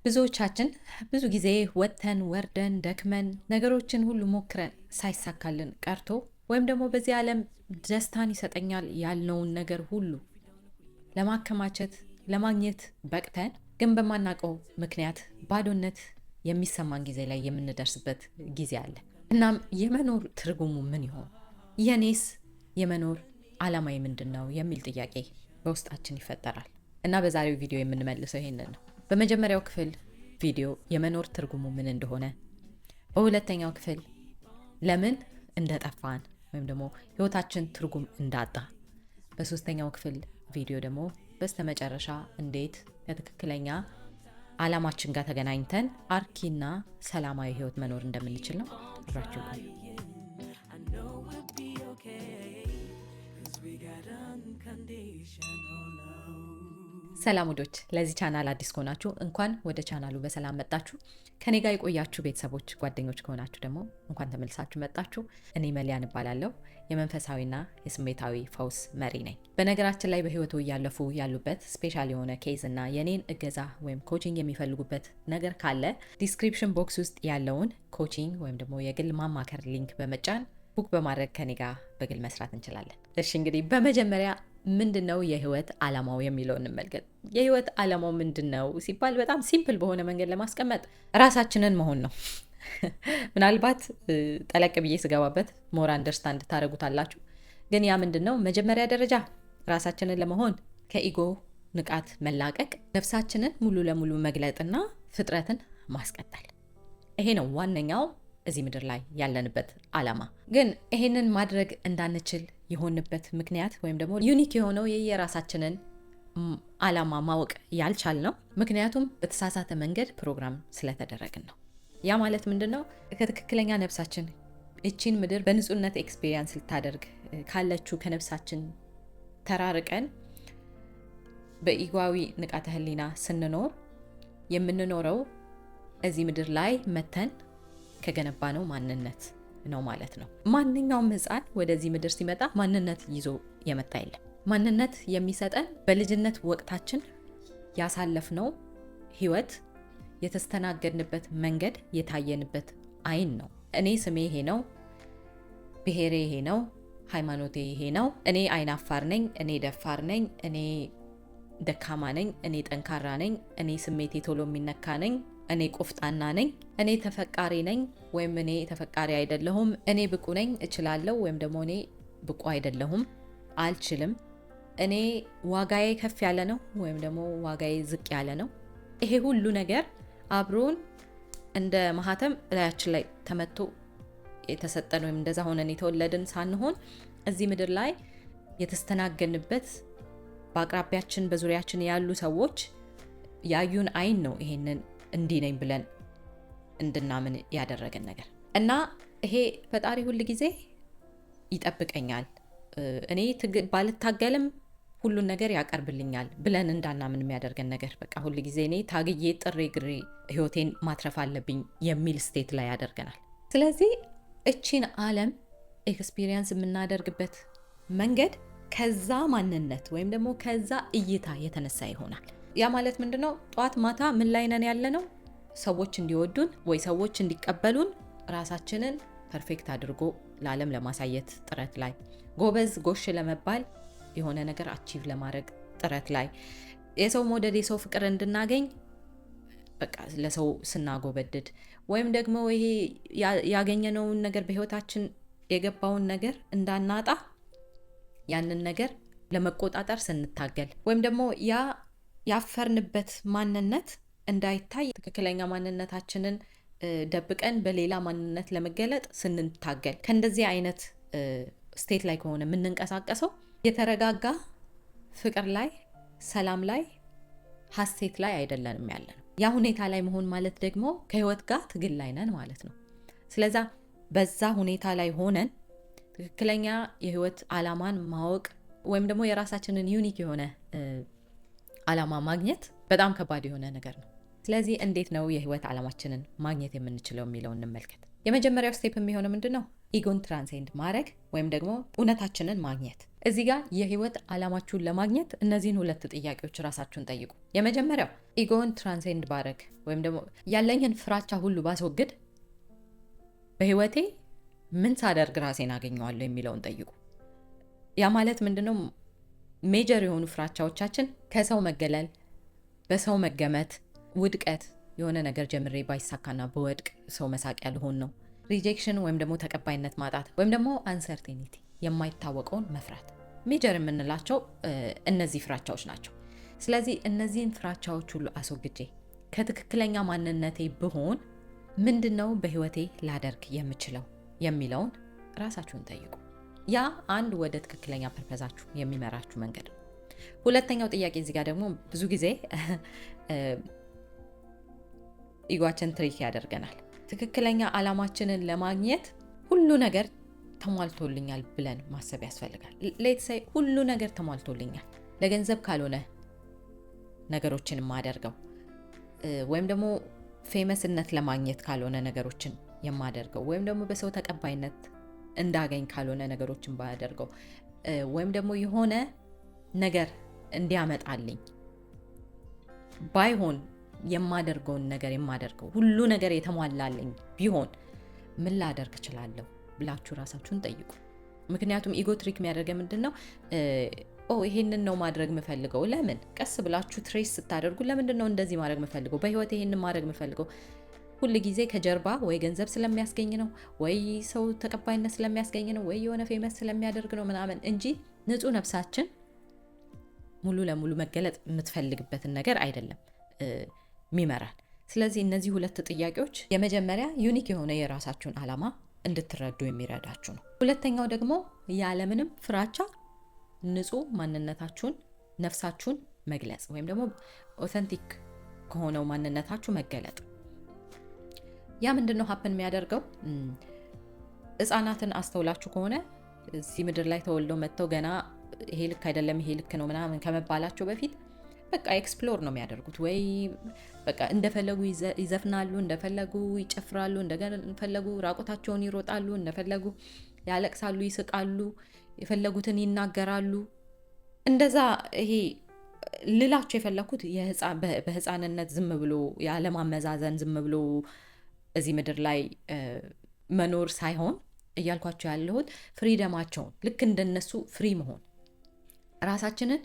ብዙዎቻችን ብዙ ጊዜ ወጥተን ወርደን ደክመን ነገሮችን ሁሉ ሞክረን ሳይሳካልን ቀርቶ ወይም ደግሞ በዚህ ዓለም ደስታን ይሰጠኛል ያልነውን ነገር ሁሉ ለማከማቸት ለማግኘት በቅተን ግን በማናውቀው ምክንያት ባዶነት የሚሰማን ጊዜ ላይ የምንደርስበት ጊዜ አለ። እናም የመኖር ትርጉሙ ምን ይሆን? የኔስ የመኖር ዓላማዬ ምንድን ነው የሚል ጥያቄ በውስጣችን ይፈጠራል። እና በዛሬው ቪዲዮ የምንመልሰው ይሄንን ነው። በመጀመሪያው ክፍል ቪዲዮ የመኖር ትርጉሙ ምን እንደሆነ፣ በሁለተኛው ክፍል ለምን እንደጠፋን ወይም ደግሞ ህይወታችን ትርጉም እንዳጣ፣ በሶስተኛው ክፍል ቪዲዮ ደግሞ በስተመጨረሻ እንዴት ከትክክለኛ ዓላማችን ጋር ተገናኝተን አርኪና ሰላማዊ ህይወት መኖር እንደምንችል ነው። አብራችሁ ቆዩ። ሰላም ውዶች፣ ለዚህ ቻናል አዲስ ከሆናችሁ እንኳን ወደ ቻናሉ በሰላም መጣችሁ። ከኔ ጋር የቆያችሁ ቤተሰቦች፣ ጓደኞች ከሆናችሁ ደግሞ እንኳን ተመልሳችሁ መጣችሁ። እኔ መሊያን እባላለሁ። የመንፈሳዊና የስሜታዊ ፈውስ መሪ ነኝ። በነገራችን ላይ በህይወቱ እያለፉ ያሉበት ስፔሻል የሆነ ኬዝ እና የኔን እገዛ ወይም ኮቺንግ የሚፈልጉበት ነገር ካለ ዲስክሪፕሽን ቦክስ ውስጥ ያለውን ኮቺንግ ወይም ደግሞ የግል ማማከር ሊንክ በመጫን ቡክ በማድረግ ከኔ ጋር በግል መስራት እንችላለን። እሺ፣ እንግዲህ በመጀመሪያ ምንድነው የህይወት ዓላማው የሚለው እንመልከት። የህይወት ዓላማው ምንድነው ሲባል በጣም ሲምፕል በሆነ መንገድ ለማስቀመጥ ራሳችንን መሆን ነው። ምናልባት ጠለቅ ብዬ ስገባበት ሞር አንደርስታንድ ታደርጉታላችሁ። ግን ያ ምንድነው? መጀመሪያ ደረጃ ራሳችንን ለመሆን ከኢጎ ንቃት መላቀቅ፣ ነፍሳችንን ሙሉ ለሙሉ መግለጥና ፍጥረትን ማስቀጠል። ይሄ ነው ዋነኛው እዚህ ምድር ላይ ያለንበት ዓላማ። ግን ይሄንን ማድረግ እንዳንችል የሆንበት ምክንያት ወይም ደግሞ ዩኒክ የሆነው የራሳችንን ዓላማ ማወቅ ያልቻልነው ምክንያቱም በተሳሳተ መንገድ ፕሮግራም ስለተደረግን ነው። ያ ማለት ምንድነው? ከትክክለኛ ነፍሳችን እቺን ምድር በንጹህነት ኤክስፒሪየንስ ልታደርግ ካለችው ከነፍሳችን ተራርቀን በኢጓዊ ንቃተ ህሊና ስንኖር የምንኖረው እዚህ ምድር ላይ መተን ከገነባነው ማንነት ነው ማለት ነው። ማንኛውም ህፃን ወደዚህ ምድር ሲመጣ ማንነት ይዞ የመጣ የለም። ማንነት የሚሰጠን በልጅነት ወቅታችን ያሳለፍነው ህይወት፣ የተስተናገድንበት መንገድ፣ የታየንበት አይን ነው። እኔ ስሜ ይሄ ነው፣ ብሔሬ ይሄ ነው፣ ሃይማኖቴ ይሄ ነው፣ እኔ አይናፋር ነኝ፣ እኔ ደፋር ነኝ፣ እኔ ደካማ ነኝ፣ እኔ ጠንካራ ነኝ፣ እኔ ስሜቴ ቶሎ የሚነካ ነኝ፣ እኔ ቆፍጣና ነኝ፣ እኔ ተፈቃሪ ነኝ ወይም እኔ ተፈቃሪ አይደለሁም፣ እኔ ብቁ ነኝ እችላለሁ ወይም ደግሞ እኔ ብቁ አይደለሁም አልችልም፣ እኔ ዋጋዬ ከፍ ያለ ነው ወይም ደግሞ ዋጋዬ ዝቅ ያለ ነው። ይሄ ሁሉ ነገር አብሮን እንደ ማህተም እላያችን ላይ ተመቶ የተሰጠን ወይም እንደዛ ሆነን የተወለድን ሳንሆን እዚህ ምድር ላይ የተስተናገንበት በአቅራቢያችን በዙሪያችን ያሉ ሰዎች ያዩን አይን ነው ይሄንን እንዲህ ነኝ ብለን እንድናምን ያደረገን ነገር እና ይሄ ፈጣሪ ሁል ጊዜ ይጠብቀኛል፣ እኔ ባልታገልም ሁሉን ነገር ያቀርብልኛል ብለን እንዳናምን የሚያደርገን ነገር በቃ ሁል ጊዜ እኔ ታግዬ ጥሬ ግሬ ህይወቴን ማትረፍ አለብኝ የሚል ስቴት ላይ ያደርገናል። ስለዚህ እቺን ዓለም ኤክስፒሪየንስ የምናደርግበት መንገድ ከዛ ማንነት ወይም ደግሞ ከዛ እይታ የተነሳ ይሆናል። ያ ማለት ምንድነው? ጠዋት ማታ ምን ላይ ነን ያለነው? ሰዎች እንዲወዱን ወይ ሰዎች እንዲቀበሉን ራሳችንን ፐርፌክት አድርጎ ለዓለም ለማሳየት ጥረት ላይ፣ ጎበዝ ጎሽ ለመባል የሆነ ነገር አቺቭ ለማድረግ ጥረት ላይ፣ የሰው መውደድ የሰው ፍቅር እንድናገኝ በቃ ለሰው ስናጎበድድ ወይም ደግሞ ይሄ ያገኘነውን ነገር በህይወታችን የገባውን ነገር እንዳናጣ ያንን ነገር ለመቆጣጠር ስንታገል ወይም ደግሞ ያፈርንበት ማንነት እንዳይታይ ትክክለኛ ማንነታችንን ደብቀን በሌላ ማንነት ለመገለጥ ስንታገል ከእንደዚህ አይነት ስቴት ላይ ከሆነ የምንንቀሳቀሰው የተረጋጋ ፍቅር ላይ፣ ሰላም ላይ፣ ሀሴት ላይ አይደለንም ያለነው። ያ ሁኔታ ላይ መሆን ማለት ደግሞ ከህይወት ጋር ትግል ላይ ነን ማለት ነው። ስለዛ በዛ ሁኔታ ላይ ሆነን ትክክለኛ የህይወት ዓላማን ማወቅ ወይም ደግሞ የራሳችንን ዩኒክ የሆነ ዓላማ ማግኘት በጣም ከባድ የሆነ ነገር ነው። ስለዚህ እንዴት ነው የህይወት ዓላማችንን ማግኘት የምንችለው የሚለው እንመልከት። የመጀመሪያው ስቴፕ የሚሆነው ምንድነው? ኢጎን ትራንሴንድ ማድረግ ወይም ደግሞ እውነታችንን ማግኘት። እዚህ ጋር የህይወት ዓላማችሁን ለማግኘት እነዚህን 2 ጥያቄዎች ራሳችሁን ጠይቁ። የመጀመሪያው ኢጎን ትራንሴንድ ባረግ ወይም ደግሞ ያለኝን ፍራቻ ሁሉ ባስወግድ በህይወቴ ምን ሳደርግ ራሴን አገኘዋለሁ የሚለውን ጠይቁ። ያ ማለት ምንድነው? ሜጀር የሆኑ ፍራቻዎቻችን ከሰው መገለል፣ በሰው መገመት፣ ውድቀት፣ የሆነ ነገር ጀምሬ ባይሳካና በወድቅ ሰው መሳቂያ ልሆን ነው፣ ሪጀክሽን ወይም ደግሞ ተቀባይነት ማጣት ወይም ደግሞ አንሰርቴኒቲ የማይታወቀውን መፍራት ሜጀር የምንላቸው እነዚህ ፍራቻዎች ናቸው። ስለዚህ እነዚህን ፍራቻዎች ሁሉ አስወግጄ ከትክክለኛ ማንነቴ ብሆን ምንድነው በህይወቴ ላደርግ የምችለው የሚለውን ራሳችሁን ጠይቁ። ያ አንድ ወደ ትክክለኛ ፐርፐዛችሁ የሚመራችሁ መንገድ ነው። ሁለተኛው ጥያቄ እዚህ ጋር ደግሞ ብዙ ጊዜ ኢጓችን ትሪክ ያደርገናል። ትክክለኛ ዓላማችንን ለማግኘት ሁሉ ነገር ተሟልቶልኛል ብለን ማሰብ ያስፈልጋል። ሌትስ ሴይ ሁሉ ነገር ተሟልቶልኛል፣ ለገንዘብ ካልሆነ ነገሮችን የማደርገው ወይም ደግሞ ፌመስነት ለማግኘት ካልሆነ ነገሮችን የማደርገው ወይም ደግሞ በሰው ተቀባይነት እንዳገኝ ካልሆነ ነገሮችን ባያደርገው ወይም ደግሞ የሆነ ነገር እንዲያመጣልኝ ባይሆን የማደርገውን ነገር የማደርገው ሁሉ ነገር የተሟላልኝ ቢሆን ምን ላደርግ እችላለሁ ብላችሁ ራሳችሁን ጠይቁ። ምክንያቱም ኢጎ ትሪክ የሚያደርገው ምንድነው? ይሄንን ነው ማድረግ የምፈልገው። ለምን ቀስ ብላችሁ ትሬስ ስታደርጉ ለምንድነው እንደዚህ ማድረግ የምፈልገው? በህይወት ይሄንን ማድረግ የምፈልገው ሁል ጊዜ ከጀርባ ወይ ገንዘብ ስለሚያስገኝ ነው፣ ወይ ሰው ተቀባይነት ስለሚያስገኝ ነው፣ ወይ የሆነ ፌመስ ስለሚያደርግ ነው ምናምን እንጂ ንጹህ ነፍሳችን ሙሉ ለሙሉ መገለጥ የምትፈልግበትን ነገር አይደለም ሚመራል። ስለዚህ እነዚህ 2 ጥያቄዎች የመጀመሪያ ዩኒክ የሆነ የራሳችሁን ዓላማ እንድትረዱ የሚረዳችሁ ነው። ሁለተኛው ደግሞ ያለምንም ፍራቻ ንጹህ ማንነታችሁን ነፍሳችሁን መግለጽ ወይም ደግሞ ኦተንቲክ ከሆነው ማንነታችሁ መገለጥ። ያ ምንድነው ሀፕን የሚያደርገው? ህፃናትን አስተውላችሁ ከሆነ እዚህ ምድር ላይ ተወልደው መጥተው ገና ይሄ ልክ አይደለም ይሄ ልክ ነው ምናምን ከመባላቸው በፊት በቃ ኤክስፕሎር ነው የሚያደርጉት። ወይ በቃ እንደፈለጉ ይዘፍናሉ፣ እንደፈለጉ ይጨፍራሉ፣ እንደፈለጉ ራቆታቸውን ይሮጣሉ፣ እንደፈለጉ ያለቅሳሉ፣ ይስቃሉ፣ የፈለጉትን ይናገራሉ። እንደዛ ይሄ ልላችሁ የፈለኩት በህፃንነት ዝም ብሎ ያለማመዛዘን ዝም ብሎ እዚህ ምድር ላይ መኖር ሳይሆን እያልኳቸው ያለሁት ፍሪደማቸውን ልክ እንደነሱ ፍሪ መሆን፣ ራሳችንን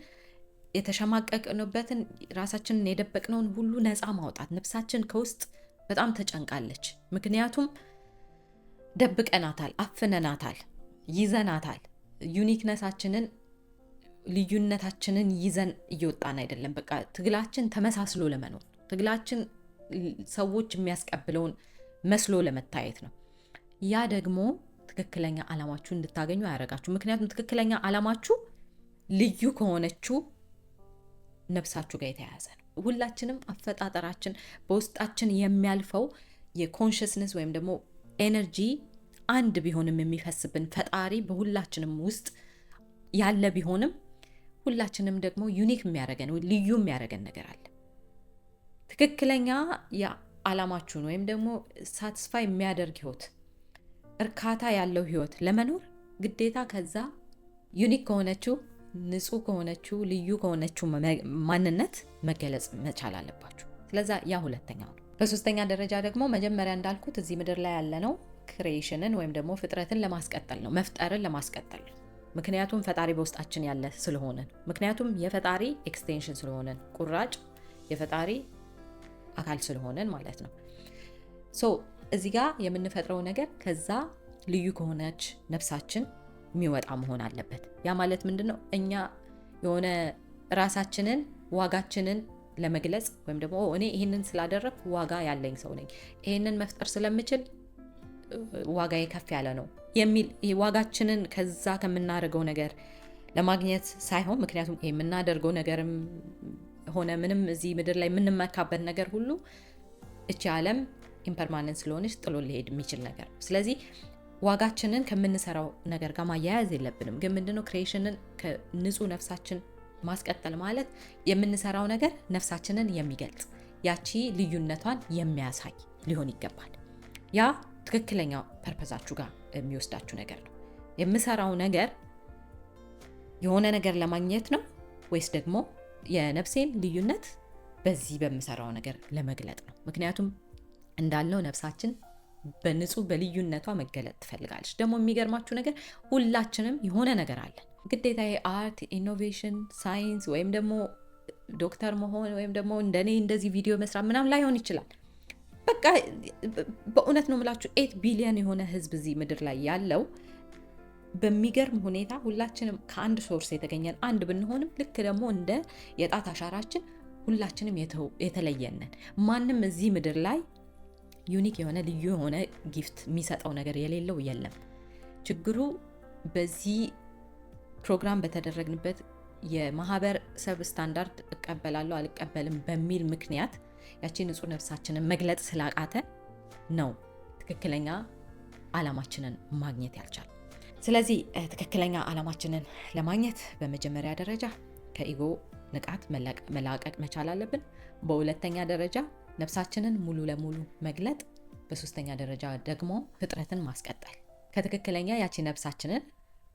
የተሸማቀቅንበትን ራሳችንን የደበቅነውን ሁሉ ነፃ ማውጣት። ነፍሳችን ከውስጥ በጣም ተጨንቃለች። ምክንያቱም ደብቀናታል፣ አፍነናታል፣ ይዘናታል። ዩኒክነሳችንን ልዩነታችንን ይዘን እየወጣን አይደለም። በቃ ትግላችን ተመሳስሎ ለመኖር፣ ትግላችን ሰዎች የሚያስቀብለውን መስሎ ለመታየት ነው። ያ ደግሞ ትክክለኛ ዓላማችሁ እንድታገኙ አያደርጋችሁ። ምክንያቱም ትክክለኛ ዓላማችሁ ልዩ ከሆነችው ነፍሳችሁ ጋር የተያያዘ ነው። ሁላችንም አፈጣጠራችን በውስጣችን የሚያልፈው የኮንሽስነስ ወይም ደግሞ ኤነርጂ አንድ ቢሆንም የሚፈስብን ፈጣሪ በሁላችንም ውስጥ ያለ ቢሆንም ሁላችንም ደግሞ ዩኒክ የሚያደርገን ልዩ የሚያደርገን ነገር አለ። ትክክለኛ የዓላማችሁን ወይም ደግሞ ሳቲስፋይ የሚያደርግ ህይወት፣ እርካታ ያለው ህይወት ለመኖር ግዴታ ከዛ ዩኒክ ከሆነችው ንጹህ ከሆነችው ልዩ ከሆነችው ማንነት መገለጽ መቻል አለባችሁ። ስለዛ ያ ሁለተኛው ነው። በሶስተኛ ደረጃ ደግሞ መጀመሪያ እንዳልኩት እዚህ ምድር ላይ ያለነው ክሪኤሽንን ወይም ደግሞ ፍጥረትን ለማስቀጠል ነው፣ መፍጠርን ለማስቀጠል ነው። ምክንያቱም ፈጣሪ በውስጣችን ያለ ስለሆነ፣ ምክንያቱም የፈጣሪ ኤክስቴንሽን ስለሆነን፣ ቁራጭ የፈጣሪ አካል ስለሆነን ማለት ነው። እዚህ ጋር የምንፈጥረው ነገር ከዛ ልዩ ከሆነች ነፍሳችን የሚወጣ መሆን አለበት። ያ ማለት ምንድነው? እኛ የሆነ ራሳችንን ዋጋችንን ለመግለጽ ወይም ደግሞ እኔ ይሄንን ስላደረኩ ዋጋ ያለኝ ሰው ነኝ፣ ይሄንን መፍጠር ስለምችል ዋጋዬ ከፍ ያለ ነው የሚል ዋጋችንን ከዛ ከምናደርገው ነገር ለማግኘት ሳይሆን፣ ምክንያቱም የምናደርገው ነገርም ሆነ ምንም እዚህ ምድር ላይ የምንመካበት ነገር ሁሉ እቺ ዓለም ኢምፐርማነንት ስለሆነች ጥሎ ሊሄድ የሚችል ነገር። ስለዚህ ዋጋችንን ከምንሰራው ነገር ጋር ማያያዝ የለብንም። ግን ምንድነው ክሪኤሽንን ከንጹህ ነፍሳችን ማስቀጠል ማለት የምንሰራው ነገር ነፍሳችንን የሚገልጽ ያቺ ልዩነቷን የሚያሳይ ሊሆን ይገባል። ያ ትክክለኛ ፐርፐዛችሁ ጋር የሚወስዳችሁ ነገር ነው። የምሰራው ነገር የሆነ ነገር ለማግኘት ነው ወይስ ደግሞ የነፍሴን ልዩነት በዚህ በምሰራው ነገር ለመግለጥ ነው? ምክንያቱም እንዳልነው ነፍሳችን በንጹህ በልዩነቷ መገለጥ ትፈልጋለች። ደግሞ የሚገርማችሁ ነገር ሁላችንም የሆነ ነገር አለን። ግዴታ የአርት ኢኖቬሽን፣ ሳይንስ ወይም ደግሞ ዶክተር መሆን ወይም ደግሞ እንደኔ እንደዚህ ቪዲዮ መስራት ምናምን ላይሆን ይችላል። በቃ በእውነት ነው የምላችሁ 8 ቢሊዮን የሆነ ህዝብ እዚህ ምድር ላይ ያለው በሚገርም ሁኔታ ሁላችንም ከአንድ ሶርስ የተገኘን አንድ ብንሆንም ልክ ደግሞ እንደ የጣት አሻራችን ሁላችንም የተለየነን። ማንም እዚህ ምድር ላይ ዩኒክ የሆነ ልዩ የሆነ ጊፍት የሚሰጠው ነገር የሌለው የለም። ችግሩ በዚህ ፕሮግራም በተደረግንበት የማህበረሰብ ስታንዳርድ እቀበላለሁ አልቀበልም በሚል ምክንያት ያቺ ንጹህ ነፍሳችንን መግለጽ ስላቃተ ነው ትክክለኛ ዓላማችንን ማግኘት ያልቻል። ስለዚህ ትክክለኛ ዓላማችንን ለማግኘት በመጀመሪያ ደረጃ ከኢጎ ንቃት መላቀቅ መቻል አለብን። በሁለተኛ ደረጃ ነፍሳችንን ሙሉ ለሙሉ መግለጥ፣ በሶስተኛ ደረጃ ደግሞ ፍጥረትን ማስቀጠል፣ ከትክክለኛ ያቺ ነፍሳችንን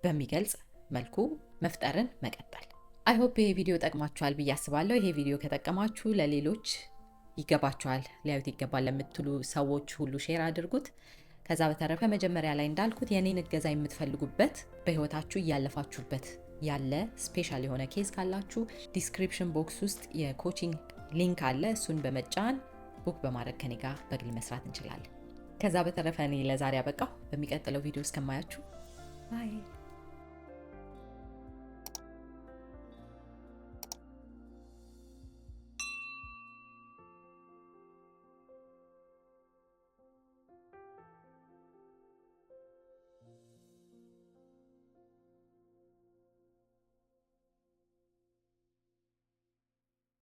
በሚገልጽ መልኩ መፍጠርን መቀጠል። አይ ሆፕ ይሄ ቪዲዮ ጠቅማችኋል ብዬ አስባለሁ። ይሄ ቪዲዮ ከጠቀማችሁ ለሌሎች ይገባችኋል፣ ሊያዩት ይገባል ለምትሉ ሰዎች ሁሉ ሼር አድርጉት። ከዛ በተረፈ መጀመሪያ ላይ እንዳልኩት የኔን እገዛ የምትፈልጉበት በህይወታችሁ እያለፋችሁበት ያለ ስፔሻል የሆነ ኬዝ ካላችሁ ዲስክሪፕሽን ቦክስ ውስጥ የኮቺንግ ሊንክ አለ። እሱን በመጫን ቡክ በማድረግ ከኔ ጋር በግል መስራት እንችላለን። ከዛ በተረፈ እኔ ለዛሬ አበቃሁ። በሚቀጥለው ቪዲዮ እስከማያችሁ ባይ።